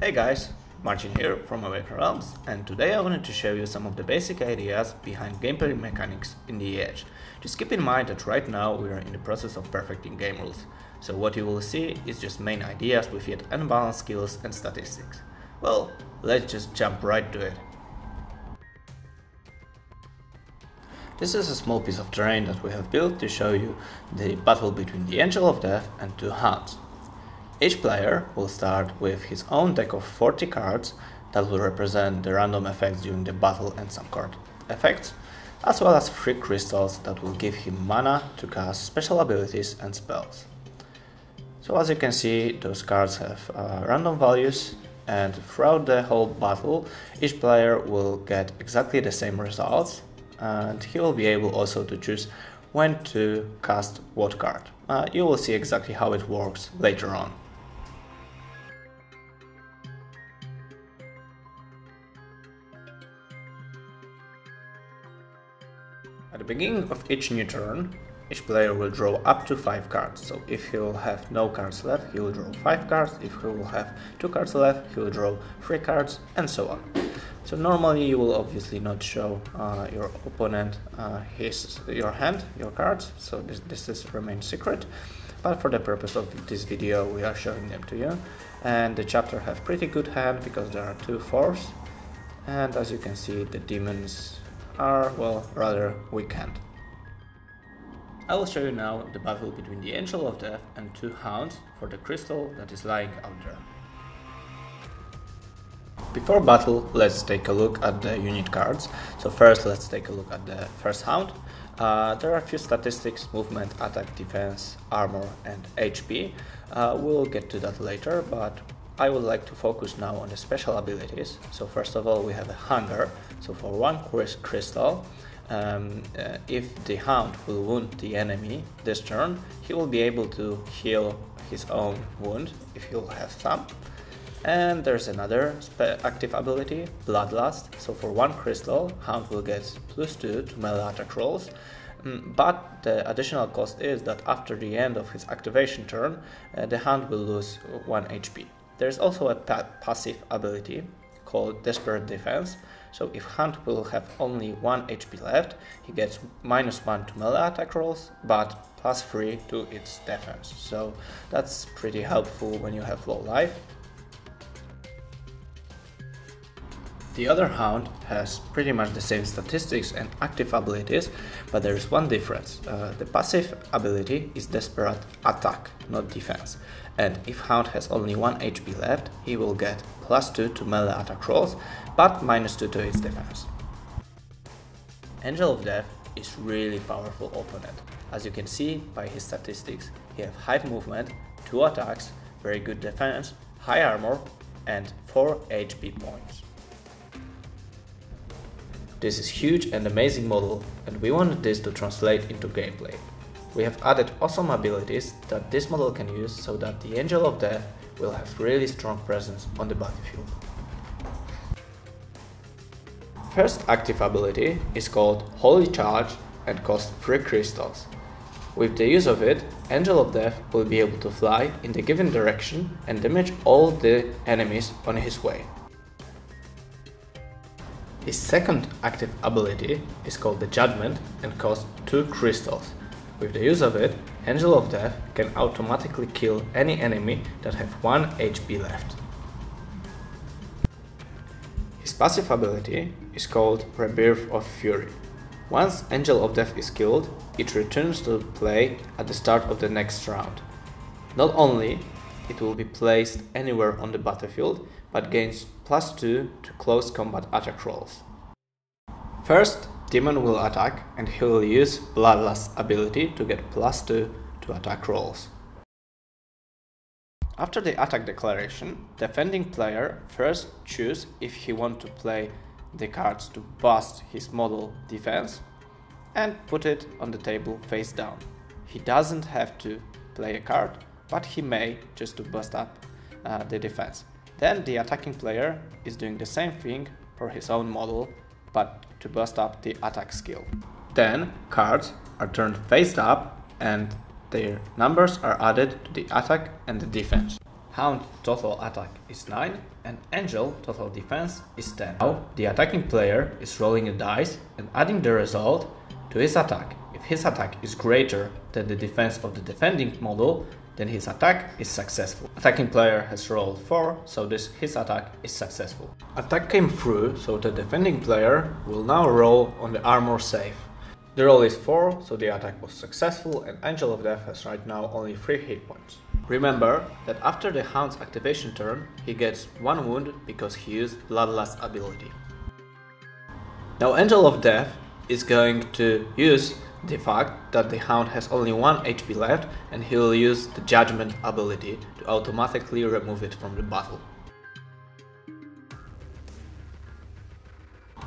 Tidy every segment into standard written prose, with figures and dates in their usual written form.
Hey guys, Martin here from Awaken Realms, and today I wanted to show you some of the basic ideas behind gameplay mechanics in the Edge. Just keep in mind that right now we are in the process of perfecting game rules, so what you will see is just main ideas with yet unbalanced skills and statistics. Well, let's just jump right to it. This is a small piece of terrain that we have built to show you the battle between the Angel of Death and two hounds. Each player will start with his own deck of 40 cards that will represent the random effects during the battle and some card effects, as well as 3 crystals that will give him mana to cast special abilities and spells. So as you can see, those cards have random values, and throughout the whole battle each player will get exactly the same results, and he will be able also to choose when to cast what card. You will see exactly how it works later on. At the beginning of each new turn, each player will draw up to 5 cards. So if he will have no cards left, he will draw 5 cards. If he will have 2 cards left, he will draw 3 cards, and so on. So normally you will obviously not show your opponent your hand, your cards, so this remains secret. But for the purpose of this video, we are showing them to you. And the chapter have pretty good hand because there are 2 4s, and as you can see, the demons are, well, rather weak hand. I will show you now the battle between the Angel of Death and 2 hounds for the crystal that is lying out there. Before battle, let's take a look at the unit cards. So first let's take a look at the first hound. There are a few statistics: movement, attack, defense, armor and HP. We'll get to that later, but I would like to focus now on the special abilities. So first of all, we have a hunger. So for 1 crystal, if the hound will wound the enemy this turn, he will be able to heal his own wound if he'll have some. And there's another active ability, Bloodlust. So for 1 crystal, hound will get +2 to melee attack rolls. But the additional cost is that after the end of his activation turn, the hound will lose 1 HP. There's also a passive ability called Desperate Defense. So if hound will have only 1 HP left, he gets -1 to melee attack rolls, but +3 to its defense. So that's pretty helpful when you have low life. The other hound has pretty much the same statistics and active abilities, but there is one difference. The passive ability is Desperate Attack, not Defense. And if hound has only 1 HP left, he will get +2 to melee attack rolls, but -2 to its defense. Angel of Death is really powerful opponent. As you can see by his statistics, he has high movement, 2 attacks, very good defense, high armor and 4 HP points. This is huge and amazing model, and we wanted this to translate into gameplay. We have added awesome abilities that this model can use so that the Angel of Death will have really strong presence on the battlefield. First active ability is called Holy Charge and costs 3 crystals. With the use of it, Angel of Death will be able to fly in the given direction and damage all the enemies on his way. His second active ability is called the Judgment and costs 2 crystals. With the use of it, Angel of Death can automatically kill any enemy that have 1 HP left. His passive ability is called Rebirth of Fury. Once Angel of Death is killed, it returns to play at the start of the next round. Not only it will be placed anywhere on the battlefield, but gains +2 to close combat attack rolls. First, Demon will attack, and he will use Bloodlust ability to get +2 to attack rolls. After the attack declaration, defending player first choose if he wants to play the cards to boost his model defense and put it on the table face down. He doesn't have to play a card, but he may, just to boost up the defense. Then the attacking player is doing the same thing for his own model, but to boost up the attack skill. Then cards are turned face up and their numbers are added to the attack and the defense. Hound total attack is 9 and Angel total defense is 10. Now the attacking player is rolling a dice and adding the result to his attack. If his attack is greater than the defense of the defending model, then his attack is successful. Attacking player has rolled 4, so his attack is successful. Attack came through, so the defending player will now roll on the armor save. The roll is 4, so the attack was successful and Angel of Death has right now only 3 hit points. Remember that after the Hound's activation turn, he gets 1 wound because he used Bloodlust ability. Now Angel of Death is going to use the fact that the Hound has only 1 HP left and he will use the Judgment ability to automatically remove it from the battle.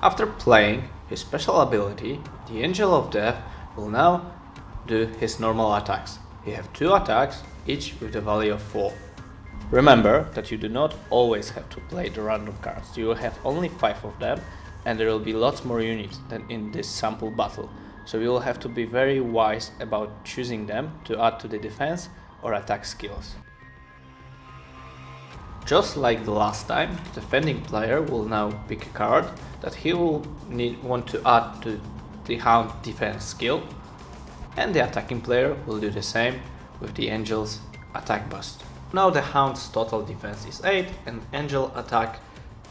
After playing his special ability, the Angel of Death will now do his normal attacks. He has 2 attacks, each with a value of 4. Remember that you do not always have to play the random cards, you will have only 5 of them and there will be lots more units than in this sample battle. So you will have to be very wise about choosing them to add to the defense or attack skills. Just like the last time, the defending player will now pick a card that he will want to add to the Hound defense skill, and the attacking player will do the same with the Angel's attack boost. Now the Hound's total defense is 8 and Angel attack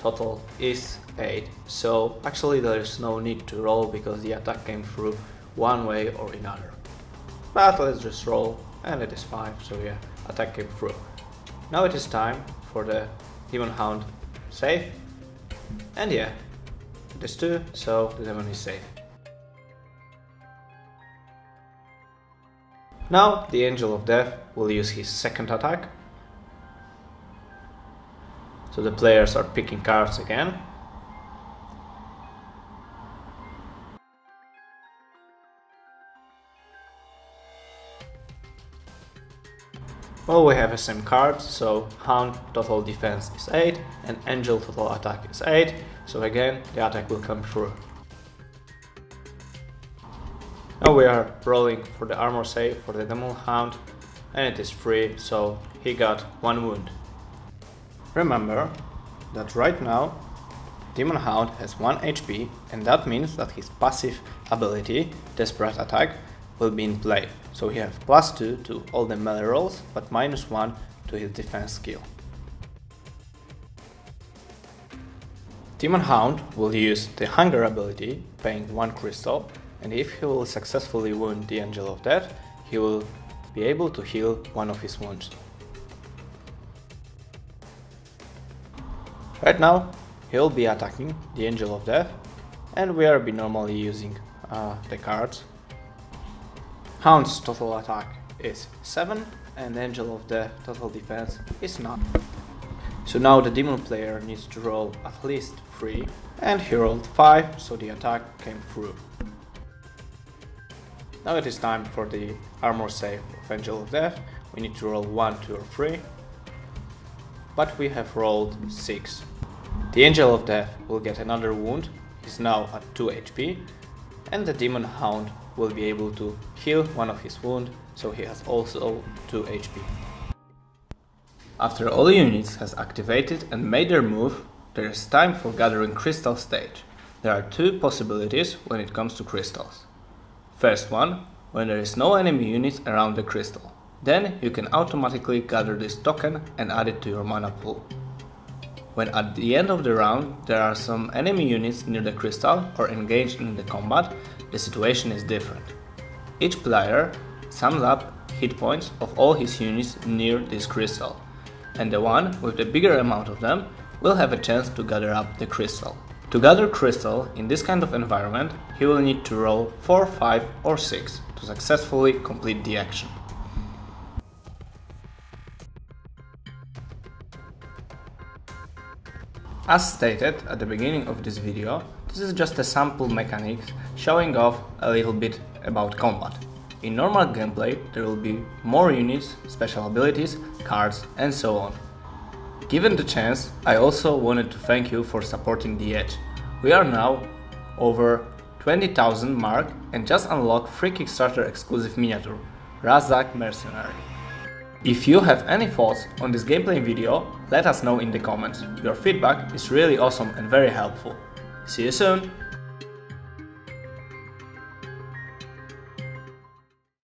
total is 8, so actually there is no need to roll because the attack came through one way or another. But let's just roll and it is 5, so yeah, attack came through. Now it is time for the Demon Hound save, and yeah, it is 2, so the demon is safe. Now the Angel of Death will use his second attack. So the players are picking cards again. Well, we have the same cards, so Hound total defense is 8 and Angel total attack is 8, so again the attack will come through. Now we are rolling for the armor save for the Demon Hound and it is 3, so he got 1 wound. Remember that right now Demon Hound has 1 HP and that means that his passive ability, Desperate Attack, will be in play. So he has +2 to all the melee rolls but -1 to his defense skill. Demon Hound will use the Hunger ability, paying 1 crystal, and if he will successfully wound the Angel of Death, he will be able to heal 1 of his wounds. Right now, he'll be attacking the Angel of Death, and we are normally using the cards. Hound's total attack is 7, and Angel of Death total defense is 9. So now the demon player needs to roll at least 3, and he rolled 5, so the attack came through. Now it is time for the armor save of Angel of Death. We need to roll 1, 2 or 3, but we have rolled 6. The Angel of Death will get another wound, he's now at 2 HP, and the Demon Hound will be able to heal 1 of his wounds, so he has also 2 HP. After all units has activated and made their move, there is time for gathering crystal stage. There are 2 possibilities when it comes to crystals. First one, when there is no enemy units around the crystal. Then you can automatically gather this token and add it to your mana pool. When at the end of the round there are some enemy units near the crystal or engaged in the combat, the situation is different. Each player sums up hit points of all his units near this crystal, and the one with the bigger amount of them will have a chance to gather up the crystal. To gather crystal in this kind of environment, he will need to roll 4, 5 or 6 to successfully complete the action. As stated at the beginning of this video, this is just a sample mechanic showing off a little bit about combat. In normal gameplay there will be more units, special abilities, cards and so on. Given the chance, I also wanted to thank you for supporting The Edge. We are now over 20,000 mark and just unlocked free Kickstarter exclusive miniature, Razak Mercenary. If you have any thoughts on this gameplay video, let us know in the comments. Your feedback is really awesome and very helpful. See you soon!